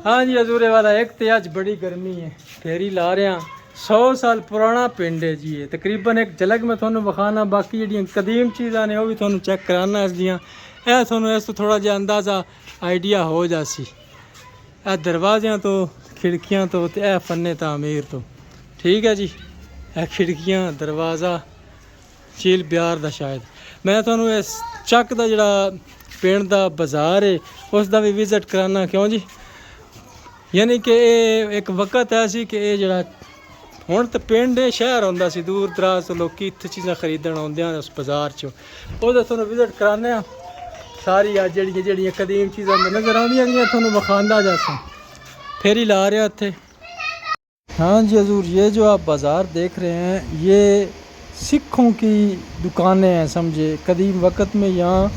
हाँ जी हजूरे वाला एक तो अज बड़ी गर्मी है फेरी ला रहे हैं 100 साल पुराना पिंड है जी ये तकरीबन एक झलक में थोनू विखाना बाकी जी कदीम चीज़ा ने वह भी थोनू चेक कराना इस दियाँ थोनू इस तो थोड़ा जहा अंदाज़ा आइडिया हो जासी ए दरवाज़ियाँ तो खिड़कियाँ तो ए फन्ने तामीर तो ठीक है जी ए खिड़कियाँ दरवाज़ा झील ब्यार दा शायद मैं थोनू इस चक दा जिहड़ा पिंड दा बाज़ार है उसका भी विजिट कराना क्यों जी यानी कि एक वक्त ऐसी कि जरा हुण तो पिंड शहर होंदा सी दूर दराज तो लोग इत्थे चीज़ां खरीदण आउंदे हैं उस बाजार चो ओहदा तुहानूं विजिट कराने सारी अज जड़ियां कदीम चीज़ां नज़र आउंदियां गईयां तुहानूं विखांदा जासां फेरी ला रहा इत्थे। हाँ जी हजूर ये जो आप बाज़ार देख रहे हैं ये सिखों की दुकानें हैं समझे कदीम वक्त में यहाँ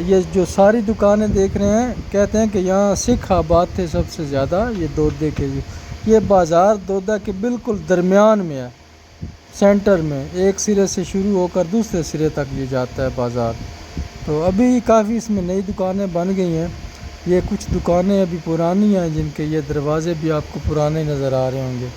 ये जो सारी दुकानें देख रहे हैं कहते हैं कि यहाँ सिख आबाद थे सबसे ज़्यादा ये दोदे के ये बाज़ार दोदा के बिल्कुल दरमियान में है सेंटर में एक सिरे से शुरू होकर दूसरे सिरे तक ये जाता है बाज़ार। तो अभी काफ़ी इसमें नई दुकानें बन गई हैं ये कुछ दुकानें अभी पुरानी हैं जिनके ये दरवाज़े भी आपको पुराने नज़र आ रहे होंगे।